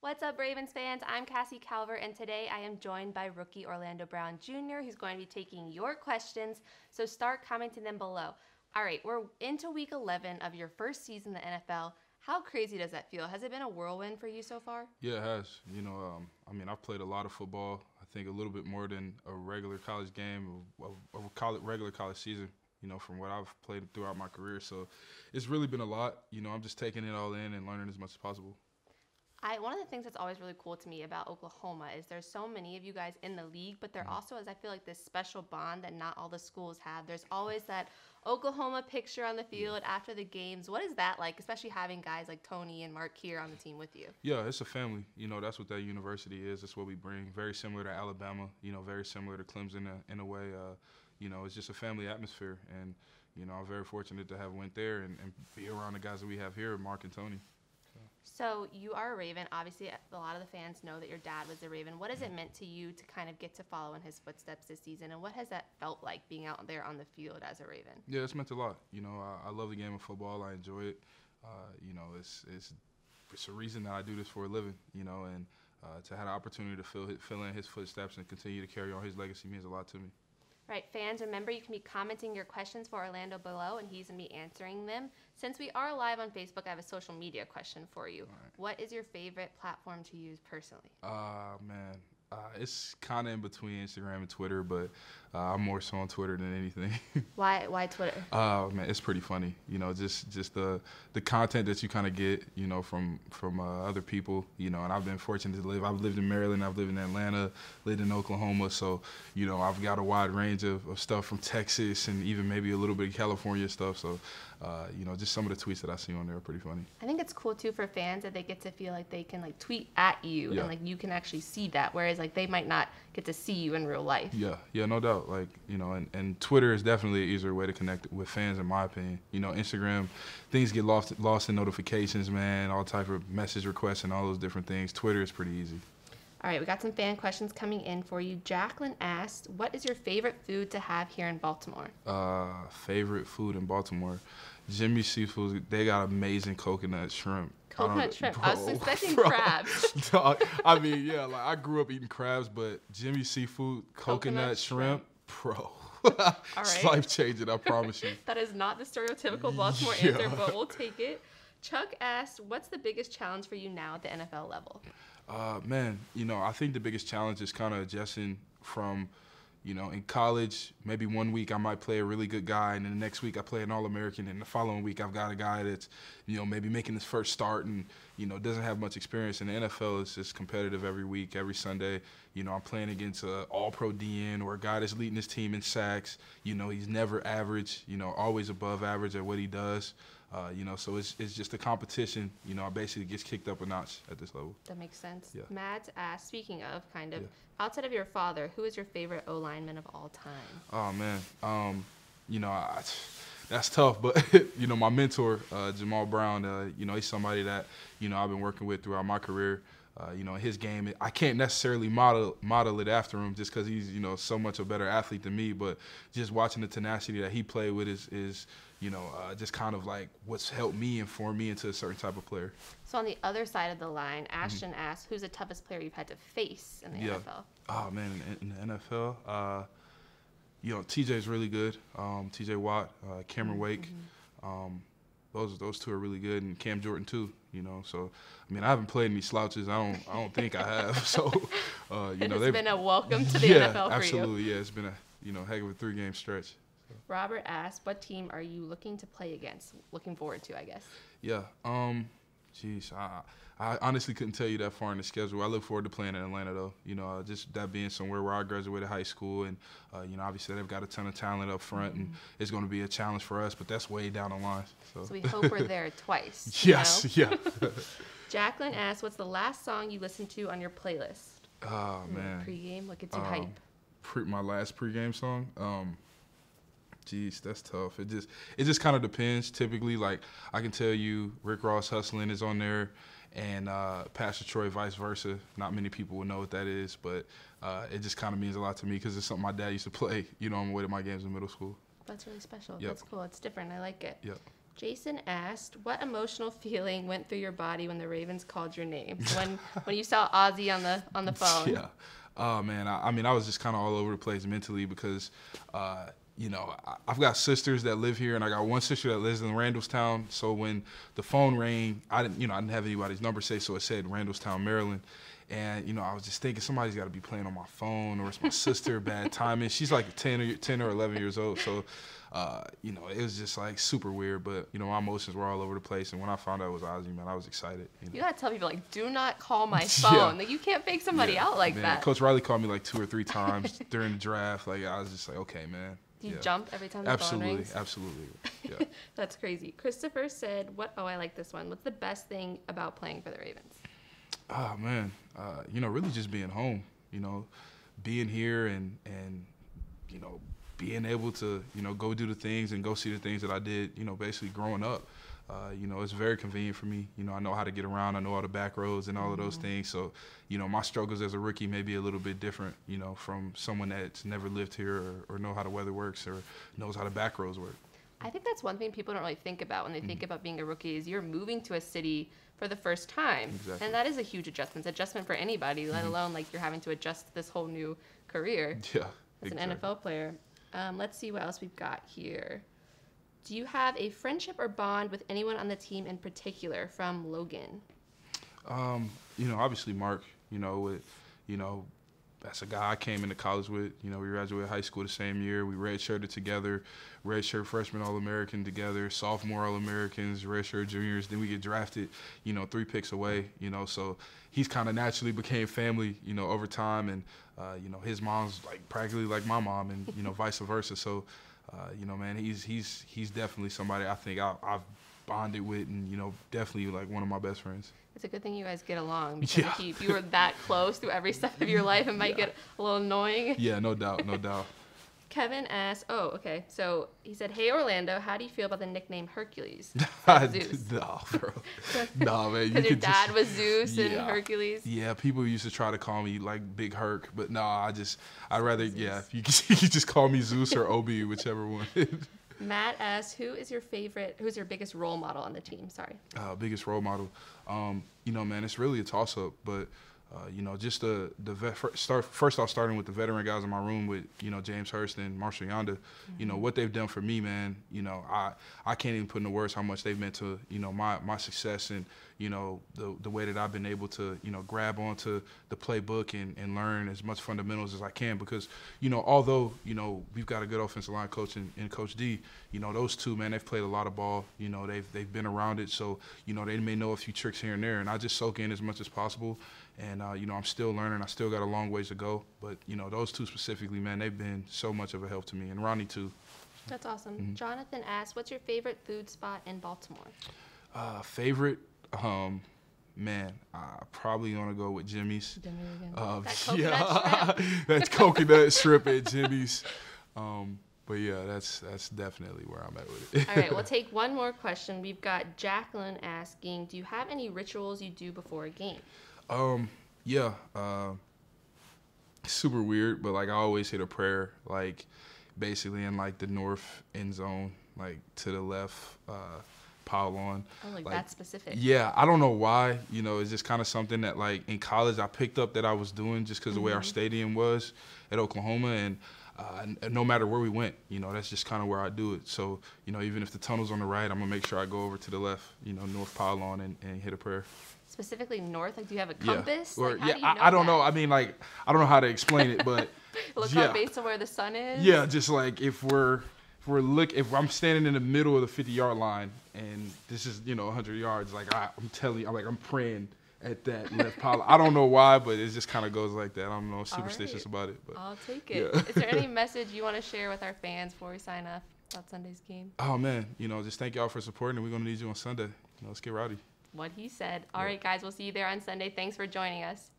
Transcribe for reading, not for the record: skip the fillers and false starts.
What's up, Ravens fans? I'm Cassie Calvert, and today I am joined by rookie Orlando Brown Jr., who's going to be taking your questions, so start commenting them below. All right, we're into week 11 of your first season in the NFL. How crazy does that feel? Has it been a whirlwind for you so far? Yeah, it has. I've played a lot of football. I think a little bit more than a regular college game, regular college season, from what I've played throughout my career. So it's really been a lot. I'm just taking it all in and learning as much as possible. One of the things that's always really cool to me about Oklahoma is there's so many of you guys in the league, but there also is, I feel like, this special bond that not all the schools have. There's always that Oklahoma picture on the field after the games. What is that like, especially having guys like Tony and Mark here on the team with you? Yeah, it's a family. That's what that university is. That's what we bring. Very similar to Alabama, very similar to Clemson in a way. It's just a family atmosphere. And, I'm very fortunate to have went there and be around the guys that we have here, Mark and Tony. So you are a Raven. Obviously, a lot of the fans know that your dad was a Raven. What has it meant to you to kind of get to follow in his footsteps this season, and what has that felt like being out there on the field as a Raven? Yeah, it's meant a lot. I love the game of football. I enjoy it. It's a reason that I do this for a living. And to have the opportunity to fill in his footsteps and continue to carry on his legacy means a lot to me. Right, fans, remember you can be commenting your questions for Orlando below, and he's going to be answering them. Since we are live on Facebook, I have a social media question for you. Right. What is your favorite platform to use personally? Man, it's kind of in between Instagram and Twitter, but I'm more so on Twitter than anything. Why Twitter? Man, it's pretty funny. Just the content that you kind of get, from other people. And I've been fortunate to live. I've lived in Maryland. I've lived in Atlanta. Lived in Oklahoma. So, I've got a wide range of stuff from Texas and even maybe a little bit of California stuff. So, just some of the tweets that I see on there are pretty funny. I think it's cool too for fans that they get to feel like they can tweet at you and you can actually see that, whereas they might not get to see you in real life. Yeah, no doubt. And Twitter is definitely an easier way to connect with fans, in my opinion. Instagram, things get lost in notifications, man, all type of message requests and all those different things. Twitter is pretty easy. All right, we got some fan questions coming in for you. Jacqueline asked, what is your favorite food to have here in Baltimore? Favorite food in Baltimore? Jimmy Seafood, they got amazing coconut shrimp. Coconut shrimp. I was expecting crabs. I grew up eating crabs, but Jimmy Seafood, coconut shrimp, bro. All It's right. life-changing, I promise you. That is not the stereotypical Baltimore answer, but we'll take it. Chuck asked, what's the biggest challenge for you now at the NFL level? I think the biggest challenge is kind of adjusting from, in college, maybe one week I might play a really good guy, and then the next week I play an All-American, and the following week I've got a guy that's, maybe making his first start and, doesn't have much experience. In the NFL, it's just competitive every week, every Sunday. I'm playing against an All-Pro DN or a guy that's leading his team in sacks. He's never average, always above average at what he does. So it's just a competition. I basically gets kicked up a notch at this level. That makes sense. Yeah. Matt asked, speaking of, outside of your father, who is your favorite O-lineman of all time? Oh, man. That's tough. But, my mentor, Jamal Brown, he's somebody that, I've been working with throughout my career. His game, I can't necessarily model it after him just because he's, so much a better athlete than me. But just watching the tenacity that he played with is just kind of like what's helped me and form me into a certain type of player. So on the other side of the line, Ashton asked, who's the toughest player you've had to face in the NFL? Oh, man, in the NFL, TJ's really good. TJ Watt, Cameron Wake. Those two are really good, and Cam Jordan too. So I haven't played any slouches. I don't think I have. So It's been a welcome to the NFL for you. Absolutely. Yeah, it's been a heck of a 3-game stretch. So. Robert asked, what team are you looking to play against? Looking forward to, I guess. Yeah. I honestly couldn't tell you that far in the schedule. I look forward to playing in Atlanta, though. Just that being somewhere where I graduated high school, and obviously they've got a ton of talent up front, and it's going to be a challenge for us. But that's way down the line. So we hope we're there twice. Yes, yeah. Jacqueline asked, "What's the last song you listened to on your playlist?" Oh man. Pregame. What gets you hype? My last pregame song. That's tough. It just kind of depends. Typically, like I can tell you, Rick Ross "Hustlin'" is on there, and Pastor Troy "Vice Versa." Not many people will know what that is, but it just kind of means a lot to me because it's something my dad used to play. On the way to my games in middle school. That's really special. Yep. That's cool. It's different. I like it. Yep. Jason asked, what emotional feeling went through your body when the Ravens called your name? So when you saw Ozzy on the phone. Yeah. Oh, man. I mean, I was just kind of all over the place mentally because, you know, I've got sisters that live here, and I got one sister that lives in Randallstown. So when the phone rang, I didn't have anybody's number saved, so it said Randallstown, Maryland. And, you know, I was just thinking somebody's got to be playing on my phone, or it's my sister, bad timing. She's like 10 or 11 years old. So, you know, it was just like super weird. But, you know, my emotions were all over the place. And when I found out it was Ozzy, man, I was excited. You got to tell people, like, do not call my phone. Yeah. Like, you can't fake somebody out like man. that. Coach Riley called me like 2 or 3 times during the draft. Like, I was just like, okay, man. Do you jump every time the phone rings? Absolutely. Yeah. That's crazy. Christopher said, I like this one. What's the best thing about playing for the Ravens? Oh, man. You know, really just being home, you know, being here and you know, being able to, you know, go do the things and go see the things that I did, you know, basically growing up. You know, it's very convenient for me. You know, I know how to get around. I know all the back roads and all of those things. So, you know, my struggles as a rookie may be a little bit different, you know, from someone that's never lived here or know how the weather works or knows how the back roads work. I think that's one thing people don't really think about when they think about being a rookie is you're moving to a city for the first time. Exactly. And that is a huge adjustment. It's an adjustment for anybody, let alone like you're having to adjust to this whole new career Yeah, as an NFL player. Let's see what else we've got here. Do you have a friendship or bond with anyone on the team in particular? From Logan. You know, obviously Mark, you know, that's a guy I came into college with. You know, we graduated high school the same year. We redshirted together, redshirt freshman All-American together, sophomore All-Americans, redshirt juniors. Then we get drafted, you know, 3 picks away, you know. So he's kind of naturally became family, you know, over time. And, you know, his mom's like practically like my mom and, you know, vice versa. So, you know, man, he's definitely somebody I think I've bonded with and, you know, definitely like one of my best friends. It's a good thing you guys get along. Because if you were that close through every step of your life, it might get a little annoying. Yeah, no doubt, no doubt. Kevin asked, so he said, hey, Orlando, how do you feel about the nickname Hercules? Zeus. No, bro. No, man. Because your dad was Zeus and Hercules? Yeah, people used to try to call me, like, Big Herc. But, no, I'd rather, Zeus. Yeah, you can just call me Zeus or Obi, whichever one. Matt asked, who's your biggest role model on the team? Sorry. Biggest role model. You know, man, it's really a toss-up. But, you know, just first off, starting with the veteran guys in my room with, you know, James Hurst and Marshall Yonda, you know, what they've done for me, man, you know, I can't even put into words how much they've meant to, you know, my success and, you know, the way that I've been able to, you know, grab onto the playbook and learn as much fundamentals as I can because, you know, although, you know, we've got a good offensive line coach and Coach D, you know, those two, man, they've played a lot of ball. You know, they've been around it. So, you know, they may know a few tricks here and there. And I just soak in as much as possible. And, you know, I'm still learning. I still got a long ways to go. But, you know, those two specifically, man, they've been so much of a help to me. And Ronnie, too. That's awesome. Jonathan asked, what's your favorite food spot in Baltimore? Favorite? Man, I probably gonna go with Jimmy's. That's coconut shrimp at Jimmy's. But yeah, that's definitely where I'm at with it. All right, we'll take one more question. We've got Jacqueline asking, do you have any rituals you do before a game? Yeah. Super weird, but like I always hit a prayer, like basically in like the north end zone, like to the left. Pile on. Oh, like that specific. Yeah, I don't know why. You know, it's just kind of something that like in college I picked up that I was doing just because the way our stadium was at Oklahoma, and no matter where we went, you know, that's just kind of where I do it. So, you know, even if the tunnel's on the right, I'm gonna make sure I go over to the left, you know, north pile on and hit a prayer. Specifically north, like do you have a compass? Yeah, or, like, how do you know I don't know. I mean, like I don't know how to explain it, but look up based on where the sun is. Yeah, just like if I'm standing in the middle of the 50-yard line and this is, you know, 100 yards, like I'm telling you, I'm praying at that left pile. I don't know why, but it just kind of goes like that. I don't know, superstitious about it. But I'll take it. Yeah. Is there any message you want to share with our fans before we sign off about Sunday's game? Oh, man, you know, just thank y'all for supporting, and we're going to need you on Sunday. You know, let's get rowdy. What he said. All right, guys, we'll see you there on Sunday. Thanks for joining us.